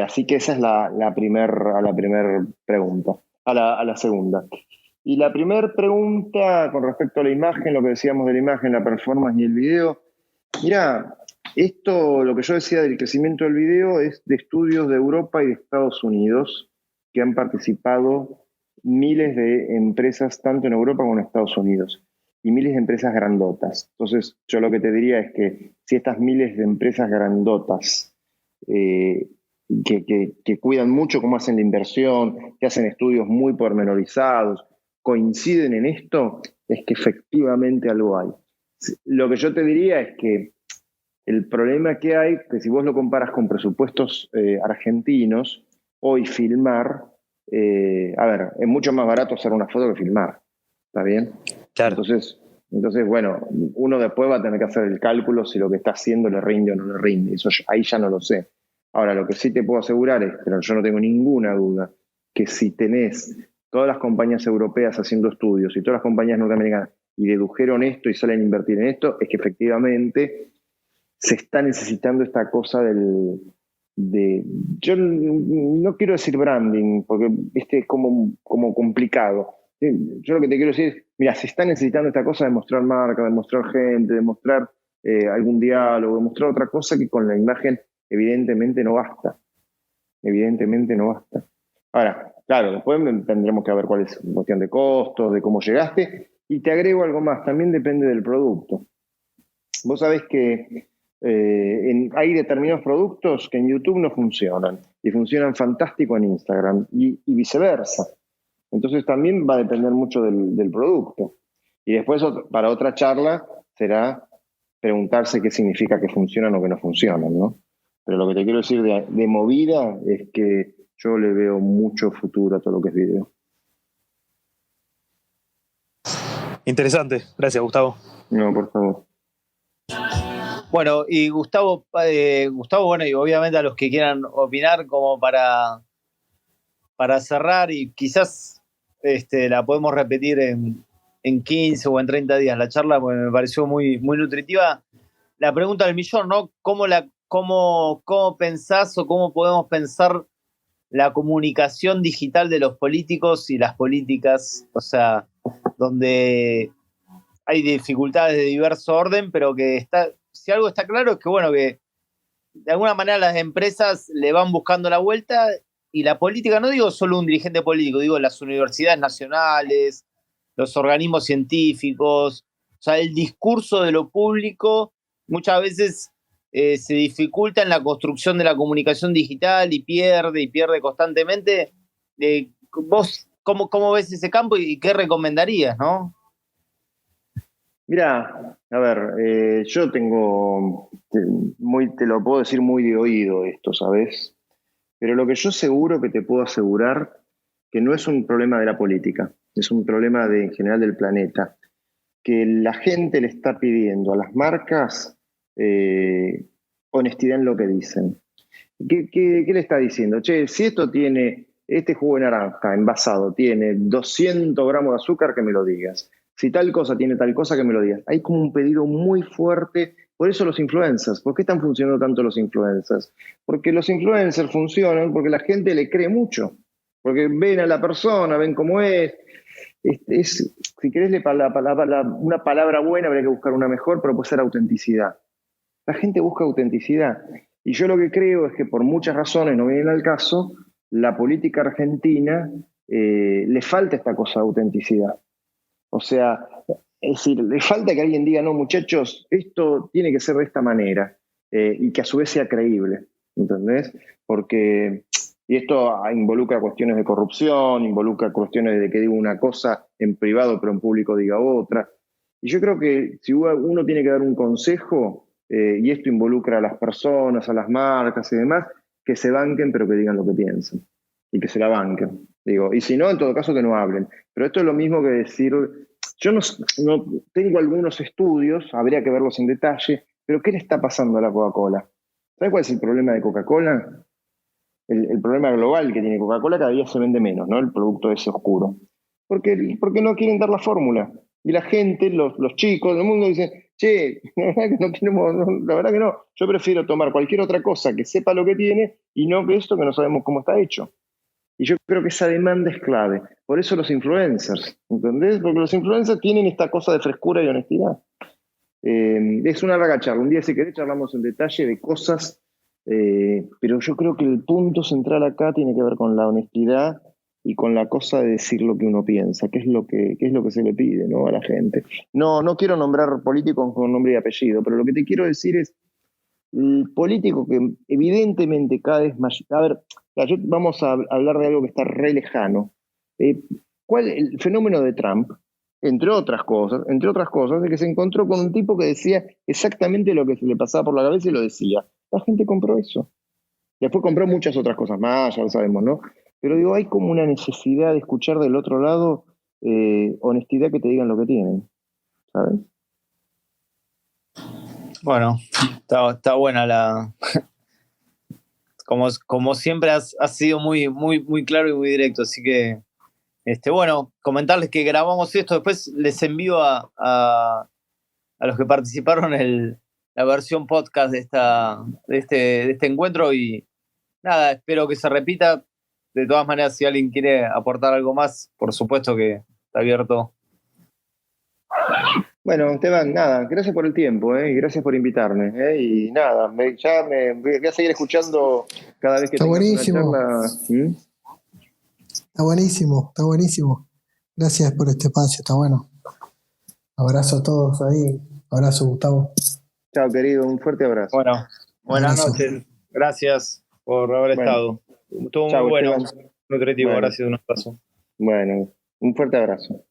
Así que esa es la primer pregunta, a la segunda. Y la primera pregunta con respecto a la imagen, lo que decíamos de la imagen, la performance y el video. Mira, esto, lo que yo decía del crecimiento del video, es de estudios de Europa y de Estados Unidos que han participado miles de empresas, tanto en Europa como en Estados Unidos, y miles de empresas grandotas. Entonces, yo lo que te diría es que si estas miles de empresas grandotas que cuidan mucho cómo hacen la inversión, que hacen estudios muy pormenorizados, coinciden en esto, es que efectivamente algo hay. Lo que yo te diría es que el problema que hay, que si vos lo comparas con presupuestos argentinos, hoy filmar, a ver, es mucho más barato hacer una foto que filmar, ¿está bien? Claro. Entonces, bueno, uno después va a tener que hacer el cálculo si lo que está haciendo le rinde o no le rinde. Eso ahí ya no lo sé. Ahora, lo que sí te puedo asegurar es, pero yo no tengo ninguna duda, que si tenés todas las compañías europeas haciendo estudios y todas las compañías norteamericanas y dedujeron esto y salen a invertir en esto, es que efectivamente se está necesitando esta cosa yo no quiero decir branding, porque es como complicado. Yo lo que te quiero decir es, mira, se está necesitando esta cosa de mostrar marca, de mostrar gente, de mostrar algún diálogo, de mostrar otra cosa que con la imagen evidentemente no basta. Evidentemente no basta. Ahora, claro, después tendremos que ver cuál es la cuestión de costos, de cómo llegaste, y te agrego algo más, también depende del producto. Vos sabés que hay determinados productos que en YouTube no funcionan y funcionan fantástico en Instagram y viceversa. Entonces también va a depender mucho del producto. Y después para otra charla será preguntarse qué significa que funcionan o que no funcionan, ¿no? Pero lo que te quiero decir de movida es que yo le veo mucho futuro a todo lo que es video. Interesante. Gracias, Gustavo. No, por favor. Bueno, y Gustavo, bueno, y obviamente a los que quieran opinar como para cerrar y quizás la podemos repetir en 15 o en 30 días la charla, porque me pareció muy, muy nutritiva. La pregunta del millón, ¿no? ¿Cómo pensás o cómo podemos pensar la comunicación digital de los políticos y las políticas? O sea, donde hay dificultades de diverso orden, pero que si algo está claro es que, bueno, que de alguna manera las empresas le van buscando la vuelta y la política, no digo solo un dirigente político, digo las universidades nacionales, los organismos científicos, o sea, el discurso de lo público muchas veces se dificulta en la construcción de la comunicación digital y pierde constantemente. ¿Vos cómo ves ese campo y qué recomendarías, no? Mira, a ver, yo tengo, te lo puedo decir muy de oído esto, ¿sabes? Pero lo que yo seguro que te puedo asegurar, que no es un problema de la política, es un problema en general del planeta, que la gente le está pidiendo a las marcas honestidad en lo que dicen. ¿Qué le está diciendo? Che, si este jugo de naranja envasado tiene 200 gramos de azúcar, que me lo digas. Si tal cosa tiene tal cosa, que me lo digas. Hay como un pedido muy fuerte. Por eso los influencers. ¿Por qué están funcionando tanto los influencers? Porque los influencers funcionan porque la gente le cree mucho. Porque ven a la persona, ven cómo es. Si querés una palabra buena, habría que buscar una mejor, pero puede ser autenticidad. La gente busca autenticidad. Y yo lo que creo es que por muchas razones, no vienen al caso, la política argentina le falta esta cosa de autenticidad. O sea, es decir, le falta que alguien diga, no, muchachos, esto tiene que ser de esta manera, y que a su vez sea creíble, ¿entendés? Porque, y esto involucra cuestiones de corrupción, involucra cuestiones de que digo una cosa en privado pero en público diga otra. Y yo creo que si uno tiene que dar un consejo, y esto involucra a las personas, a las marcas y demás, que se banquen, pero que digan lo que piensan. Y que se la banquen. Digo, y si no, en todo caso que no hablen. Pero esto es lo mismo que decir, yo no tengo algunos estudios, habría que verlos en detalle, pero ¿qué le está pasando a la Coca-Cola? ¿Sabes cuál es el problema de Coca-Cola? El problema global que tiene Coca-Cola, cada día se vende menos, ¿no? El producto ese oscuro. Porque no quieren dar la fórmula. Y la gente, los chicos del mundo dicen, che, la verdad que no queremos, la verdad que no. Yo prefiero tomar cualquier otra cosa que sepa lo que tiene y no que esto que no sabemos cómo está hecho. Y yo creo que esa demanda es clave. Por eso los influencers, ¿entendés? Porque los influencers tienen esta cosa de frescura y honestidad. Es una larga charla. Un día, si querés, charlamos en detalle de cosas, pero yo creo que el punto central acá tiene que ver con la honestidad y con la cosa de decir lo que uno piensa, qué es lo que se le pide, ¿no? A la gente. No quiero nombrar políticos con nombre y apellido, pero lo que te quiero decir es el político que evidentemente cada vez más... A ver, vamos a hablar de algo que está re lejano. El fenómeno de Trump, entre otras cosas, es que se encontró con un tipo que decía exactamente lo que se le pasaba por la cabeza y lo decía. La gente compró eso. Después compró muchas otras cosas más, ya lo sabemos, ¿no? Pero digo, hay como una necesidad de escuchar del otro lado honestidad, que te digan lo que tienen, ¿sabes? Bueno, está buena la... Como siempre has sido muy, muy, muy claro y muy directo, así que bueno, comentarles que grabamos esto, después les envío a los que participaron la versión podcast de este encuentro, y nada, espero que se repita. De todas maneras, si alguien quiere aportar algo más, por supuesto que está abierto. Bueno, Esteban, nada, gracias por el tiempo, y gracias por invitarme, y nada, voy a seguir escuchando cada vez que Está tengas buenísimo. una charla. Está buenísimo. Gracias por este espacio, está bueno. Abrazo a todos ahí. Abrazo, Gustavo. Chao, querido, un fuerte abrazo. Bueno, buenas Abrazo. noches. Gracias por haber estado. Estuvo Chao, muy bueno, Esteban. nutritivo. Bueno. Gracias, un abrazo. Bueno, un fuerte abrazo.